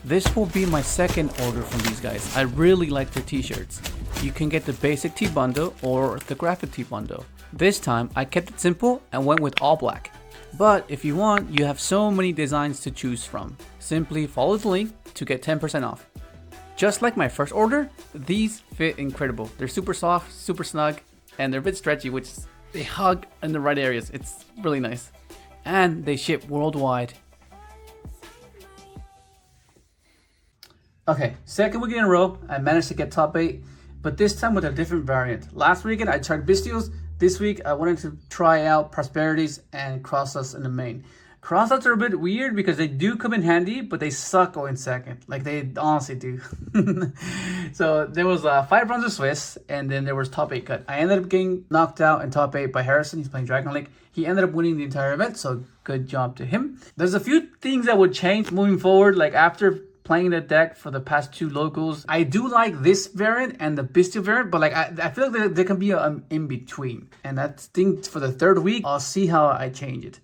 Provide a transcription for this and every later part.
This will be my second order from these guys. I really like their t-shirts. You can get the basic tee bundle or the graphic tee bundle. This time I kept it simple and went with all black. But if you want, you have so many designs to choose from. Simply follow the link to get 10% off. Just like my first order, these fit incredible. They're super soft, super snug, and they're a bit stretchy, which they hug in the right areas. It's really nice. And they ship worldwide. Okay, second weekend in a row, I managed to get top 8, but this time with a different variant. Last weekend I tried Bystials. This week I wanted to try out Prosperities and Crossouts in the main. Crossouts are a bit weird because they do come in handy, but they suck going second. Like, they honestly do. So there was 5 rounds of Swiss, and then there was top 8 cut. I ended up getting knocked out in top 8 by Harrison. He's playing Dragon Link. He ended up winning the entire event, so good job to him. There's a few things that would change moving forward, like after playing the deck for the past 2 locals. I do like this variant and the Bystial variant, but like I feel like there can be an in-between. And I think for the 3rd week, I'll see how I change it.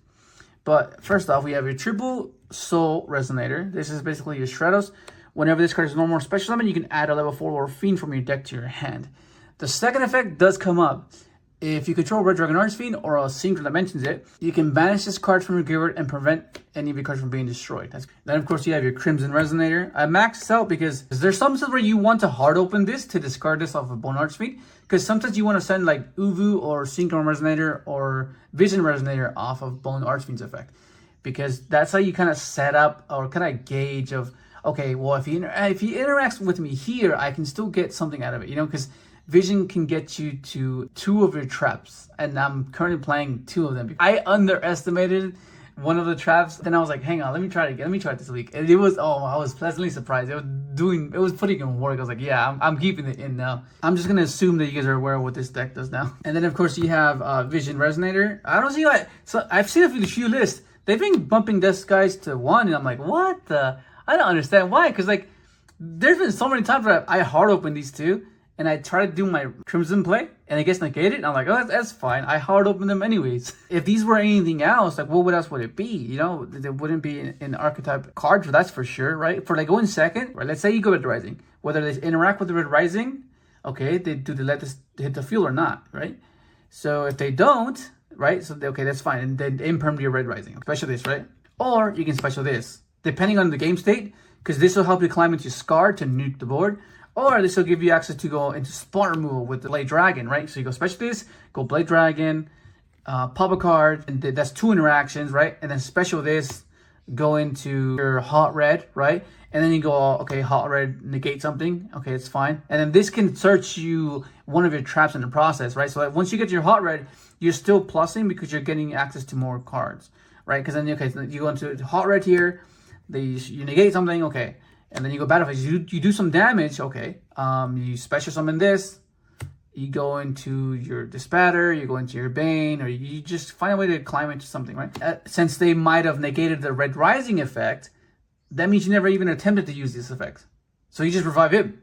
But first off, we have your triple Soul Resonator. This is basically your Stratos. Whenever this card is normal or special summon, you can add a level 4 or Fiend from your deck to your hand. The second effect does come up. If you control Red Dragon Archfiend or a Synchro that mentions it, you can banish this card from your graveyard and prevent any of your cards from being destroyed. Then, of course, you have your Crimson Resonator. I maxed out because there's sometimes where you want to hard open this to discard this off of Bone Archfiend. Because sometimes you want to send like Uvu or Synchro Resonator or Vision Resonator off of Bone Archfiend's effect. Because that's how you kind of set up or kind of gauge of, okay, well, if he interacts with me here, I can still get something out of it, you know, because Vision can get you to 2 of your traps, and I'm currently playing 2 of them. I underestimated one of the traps, then I was like, hang on, let me try it again. Let me try it this week. And it was, I was pleasantly surprised. It was putting in work. I was like, yeah, I'm keeping it in now. I'm just gonna assume that you guys are aware of what this deck does now. And then of course you have Vision Resonator. I don't see why, so I've seen a few lists. They've been bumping this guys to 1, and I'm like, what the? I don't understand why, because like, there's been so many times where I hard open these 2, and I try to do my Crimson play, and it gets negated, and I'm like, oh, that's fine. I hard open them anyways. If these were anything else, like, what else would it be? You know, there wouldn't be an archetype card, that's for sure, right? For like going second, right? Let's say you go Red Rising. Whether they interact with the Red Rising, okay, do they let this hit the field or not, right? So if they don't, right, so okay, that's fine. And then imperm your Red Rising. Special this, right? Or you can special this, depending on the game state, because this will help you climb into Scar to nuke the board. Or this will give you access to go into spot removal with the Blade Dragon, right? So you go special this, go Blade Dragon, pop a card, and that's 2 interactions, right? And then special this, go into your Hot Red, right? And then you go, okay, Hot Red, negate something. Okay, it's fine. And then this can search you one of your traps in the process, right? So like once you get your Hot Red, you're still plussing because you're getting access to more cards, right? Because then, okay, so you go into Hot Red here, you negate something, okay. And then you go battle phase, you do some damage, okay. You special summon this, you go into your Dispatter, you go into your Bane, or you just find a way to climb into something, right? Since they might have negated the Red Rising effect, that means you never even attempted to use this effect. So you just revive him,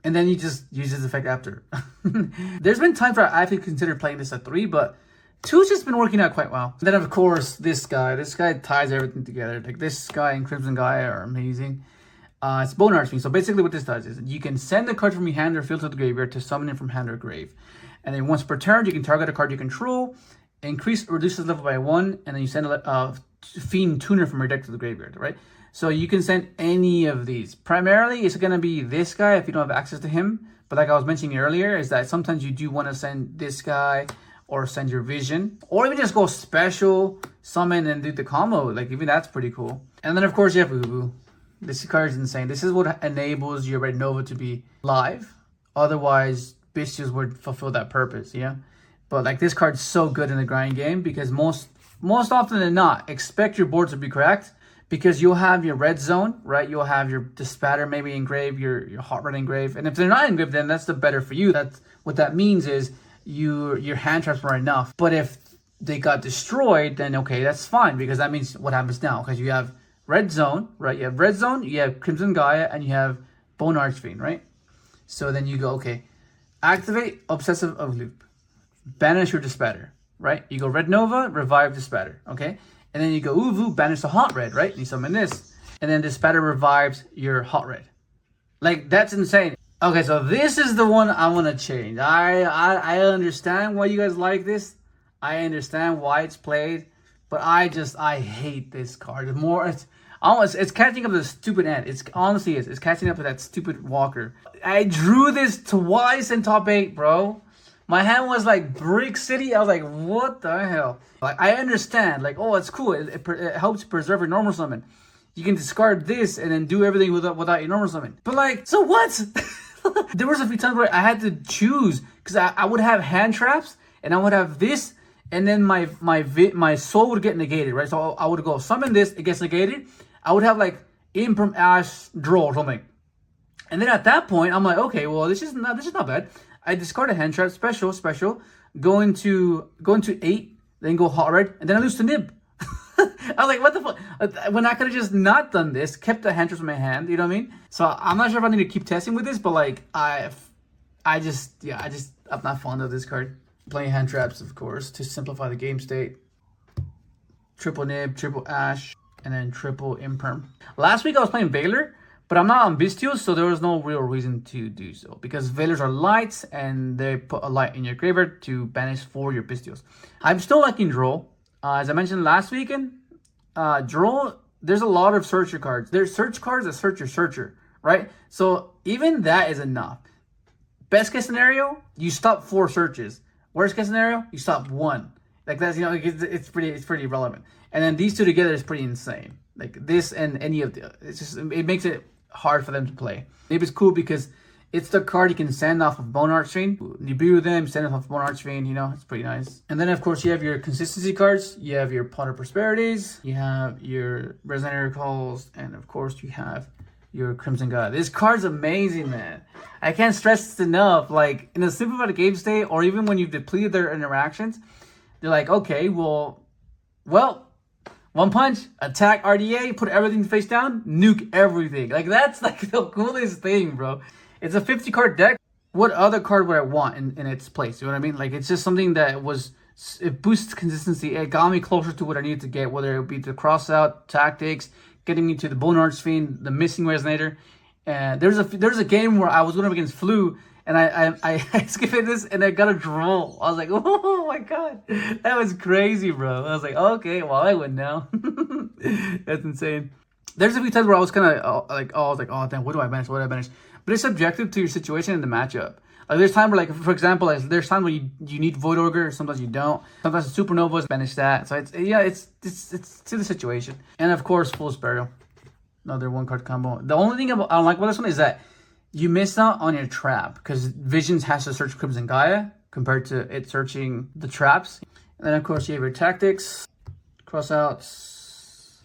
and then you just use this effect after. There's been times where I actually considered playing this at 3, but 2's just been working out quite well. And then of course, this guy ties everything together. Like this guy and Crimson Guy are amazing. It's Bone Archfiend. So basically what this does is you can send a card from your hand or field to the graveyard to summon it from hand or grave. And then once per turn, you can target a card you control, increase or reduce its level by 1, and then you send a Fiend Tuner from your deck to the graveyard, right? So you can send any of these. Primarily, it's going to be this guy if you don't have access to him. But like I was mentioning earlier, is that sometimes you do want to send this guy or send your Vision. Or even just go special, summon, and do the combo. Like even that's pretty cool. And then of course you have Uvu. This card is insane. This is what enables your Red Nova to be live. Otherwise, Bystials would fulfill that purpose, yeah? But like this card's so good in the grind game because most often than not, expect your board to be correct because you'll have your red zone, right? You'll have your Dispatter maybe engraved, your Hot Red engraved. And if they're not engraved, then that's the better for you. That's what that means is your hand traps were enough. But if they got destroyed, then okay, that's fine because that means what happens now because you have Red Zone, right? You have Red Zone, you have Crimson Gaia, and you have Bone Archfiend, right? So then you go, okay, activate Obsessive of Loop, banish your Dispatter, right? You go Red Nova, revive Dispatter, okay? And then you go Uvu, banish the Hot Red, right? And you summon this. And then this spatter revives your hot red. Like, that's insane. Okay, so this is the one I want to change. I understand why you guys like this. I understand why it's played. But I hate this card. It's catching up to the stupid end. It's honestly is. It's catching up to that stupid Walker. I drew this twice in top 8, bro. My hand was like Brick City. I was like, what the hell? Like, I understand. Like, oh, it's cool. It helps preserve your normal summon. You can discard this and then do everything without your normal summon. But like, so what? There was a few times where I had to choose because I would have hand traps and I would have this, and then my soul would get negated, right? So I would go summon this, it gets negated. I would have like Imperm Ash draw or something, and then at that point I'm like, okay, well this is not bad. I discard a hand trap, special, go into 8, then go hot red, and then I lose to Nib. I was like, what the fuck? When I could have just not done this, kept the hand traps in my hand, you know what I mean? So I'm not sure if I need to keep testing with this, but like I'm not fond of this card. Playing hand traps, of course, to simplify the game state. Triple Nib, triple Ash, and then triple Imperm. Last week I was playing Veiler, but I'm not on Bystials, so there was no real reason to do so. Because Veilers are lights, and they put a light in your graveyard to banish for your Bystials. I'm still liking Droll. As I mentioned last weekend, Droll, there's a lot of searcher cards. There's search cards that search your searcher, right? So even that is enough. Best case scenario, you stop 4 searches. Worst case scenario, you stop 1. Like that's, you know, it's pretty relevant. And then these two together is pretty insane. Like this and any of the, it makes it hard for them to play. Maybe it's cool because it's the card you can send off of Bone Archfiend. Nibiru them, send it off of Bone Archfiend, you know, it's pretty nice. And then of course you have your consistency cards, you have your Pot of Prosperities, you have your Resonator Calls, and of course you have your Crimson God. This card's amazing, man. I can't stress this enough. Like in a simplified game state, or even when you've depleted their interactions, they're like, okay, well, one punch, attack RDA, put everything face down, nuke everything. Like that's like the coolest thing, bro. It's a 50 card deck. What other card would I want in its place? You know what I mean? Like it's just something that it boosts consistency. It got me closer to what I needed to get, whether it be the cross out tactics, getting me to the Bone Archfiend, the missing Resonator. And there's a game where I was going up against Flu, and I skipped this and I got a Droll. I was like, oh my god, that was crazy, bro. I was like, okay, well I win now. That's insane. There's a few times where I was kind of oh damn, what do I banish? But it's subjective to your situation and the matchup. Like there's time where, like for example, like there's time where you need Void Ogre, sometimes you don't. Sometimes Supernovas banish that. So it's to the situation. And of course, Fool's Burial, another 1-card combo. The only thing I don't like about this one is that you miss out on your trap because Visions has to search Crimson Gaia compared to it searching the traps. And then of course you have your tactics, crossouts,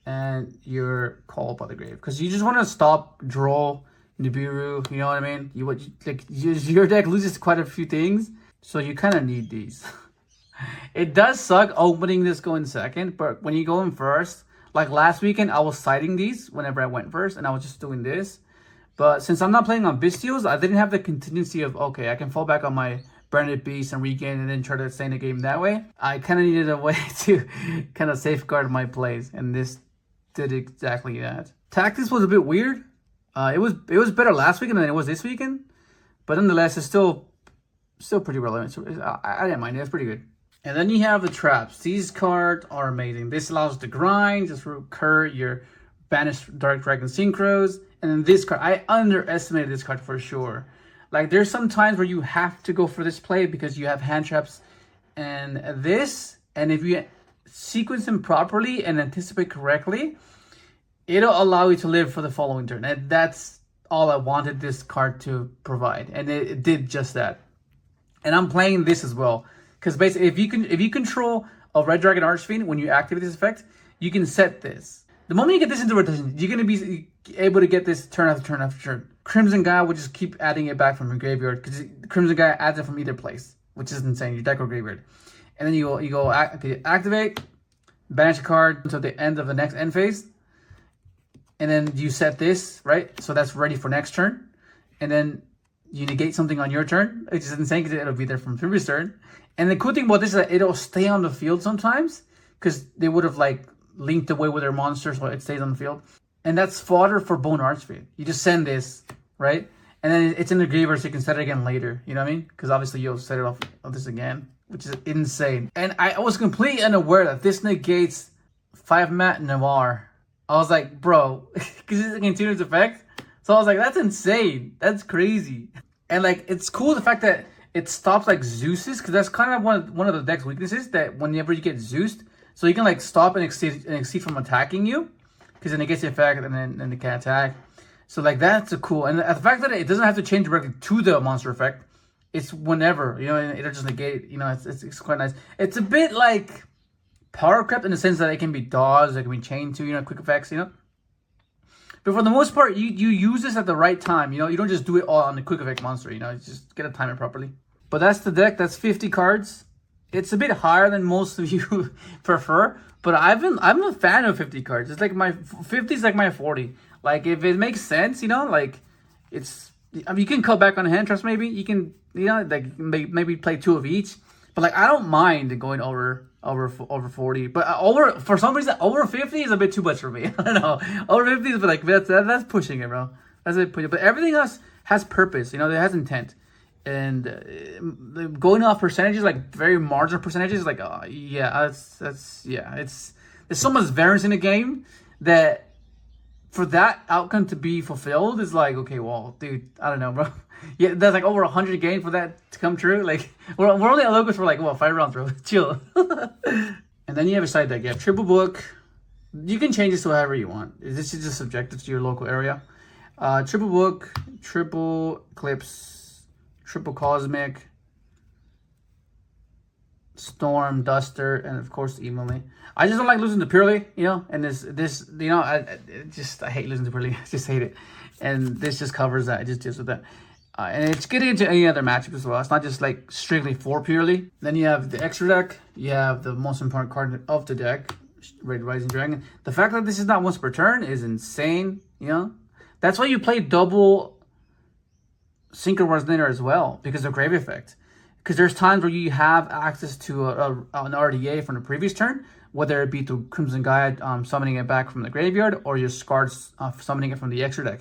and your Call by the Grave, because you just want to stop Droll, Nibiru, you know what I mean? Your deck loses quite a few things, so you kind of need these. It does suck opening this going second, but when you go in first, like last weekend, I was siding these whenever I went first, and I was just doing this. But since I'm not playing on Bystials, I didn't have the contingency of, okay, I can fall back on my Branded Beast and regain and then try to stay in the game that way. I kind of needed a way to kind of safeguard my plays, and this did exactly that. Tactics was a bit weird. It was better last weekend than it was this weekend, but nonetheless, it's still pretty relevant. So I didn't mind it. It's pretty good. And then you have the traps. These cards are amazing. This allows to grind, just recur your banished Dark Dragon Synchros. And then this card, I underestimated this card for sure. Like there's some times where you have to go for this play because you have hand traps and this, and if you sequence them properly and anticipate correctly, it'll allow you to live for the following turn. And that's all I wanted this card to provide, and it did just that. And I'm playing this as well because basically, if you control a Red Dragon Archfiend when you activate this effect, you can set this. The moment you get this into rotation, you're gonna be able to get this turn after turn after turn. Crimson Gaia will just keep adding it back from your graveyard because Crimson Gaia adds it from either place, which is insane. Your deck or graveyard, and then you go activate, banish a card until the end of the next end phase. And then you set this, right? So that's ready for next turn. And then you negate something on your turn, which is insane because it'll be there from previous turn. And the cool thing about this is that it'll stay on the field sometimes because they would have like linked away with their monster so it stays on the field. And that's fodder for Bone Archfiend. You just send this, right? And then it's in the graveyard so you can set it again later. You know what I mean? Because obviously you'll set it off of this again, which is insane. And I was completely unaware that this negates 5-mat Navarre. I was like, bro, because it's a continuous effect. So I was like, that's insane. That's crazy. And like, it's cool the fact that it stops like Zeus's, because that's kind of one of the deck's weaknesses, that whenever you get Zeused, so you can like stop and exceed from attacking you, because then it gets the effect and then they can attack. So like that's a cool, and the fact that it doesn't have to change directly to the monster effect, it's whenever, you know, it'll just negate, you know, it's quite nice. It's a bit like Power Crept in the sense that it can be dodged, it can be chained to, you know, quick effects, you know. But for the most part, you use this at the right time, you know. You don't just do it all on the quick effect monster, you know. You just gotta time it properly. But that's the deck. That's 50 cards. It's a bit higher than most of you prefer, but I'm a fan of 50 cards. It's like my 50 is like my 40. Like if it makes sense, you know, like it's, I mean, you can cut back on hand traps maybe. You can, you know, like maybe play 2 of each. But like I don't mind going over 40, but for some reason over 50 is a bit too much for me. I don't know. Over 50 is like that's pushing it, bro. That's it. But everything else has purpose. You know, it has intent. And going off percentages, like very marginal percentages, like yeah, that's yeah. There's so much variance in the game that for that outcome to be fulfilled is like, okay, well, dude, I don't know, bro. Yeah, that's like over 100 games for that to come true. Like we're only at Locust for like 5 rounds, bro. Chill. And then you have a side deck. You have Triple Book. You can change this to however you want. This is just subjective to your local area. Triple Book, Triple Eclipse, Triple Cosmic, Storm, Duster, and of course Evenly. I just don't like losing to Purely, you know, and this you know, I hate losing to Purely. I just hate it. And this just covers that. It just deals with that. And it's getting into any other matchup as well. It's not just like strictly for Purely. Then you have the extra deck. You have the most important card of the deck, Red Rising Dragon. The fact that this is not once per turn is insane, you know. That's why you play double Synchro Resonator as well, because of Grave Effect. Because there's times where you have access to an RDA from the previous turn, whether it be through Crimson Guide, summoning it back from the graveyard, or your Scards summoning it from the extra deck.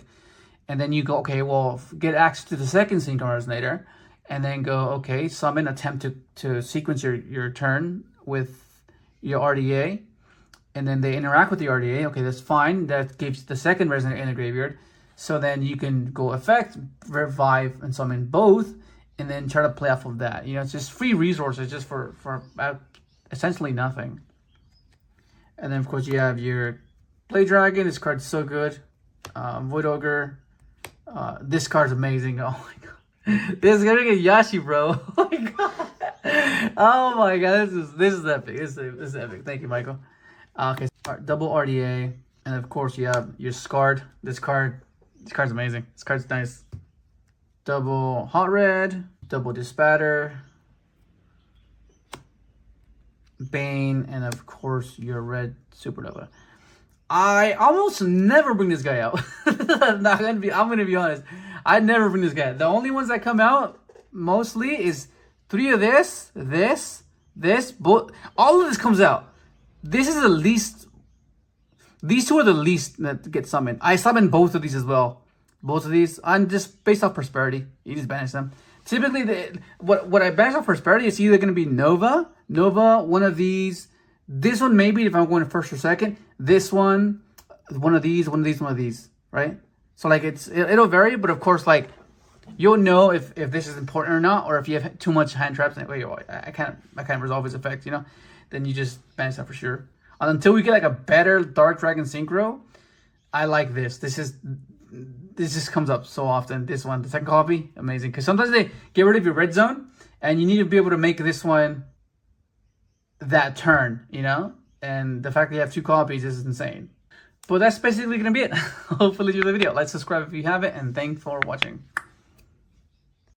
And then you go, okay, well, get access to the second Synchro Resonator, and then go, okay, summon, attempt to sequence your turn with your RDA, and then they interact with the RDA. Okay, that's fine. That gives the second Resonator in the graveyard. So then you can go effect, revive, and summon both, and then try to play off of that. You know, it's just free resources just for essentially nothing. And then, of course, you have your Blade Dragon. This card's so good. Void Ogre. This card's amazing. Oh, my God. This is going to get Yashi, bro. Oh, my God. Oh, my God. This is epic. This is epic. Thank you, Michael. Okay, double RDA. And, of course, you have your Scarred. This card's amazing. This card's nice. Double Hot Red, double Dispatter, Bane, and of course your red Supernova. I almost never bring this guy out. I'm gonna be honest. I never bring this guy out. The only ones that come out mostly is 3 of this, both. All of this comes out. This is the least. These 2 are the least that get summoned. I summon both of these as well. Both of these, I'm just based off Prosperity. You just banish them. Typically, what I banish off Prosperity is either going to be Nova, one of these. This one maybe if I'm going first or second. This one of these, right? So like it'll vary, but of course like you'll know if this is important or not, or if you have too much hand traps and wait, I can't resolve his effect, you know, then you just banish that for sure. Until we get like a better Dark Dragon Synchro, I like this. This just comes up so often. This one, the second copy, amazing. Because sometimes they get rid of your red zone, and you need to be able to make this one that turn, you know? And the fact that you have 2 copies is insane. But that's basically going to be it. Hopefully you enjoyed the video. Like, subscribe if you haven't, and thanks for watching.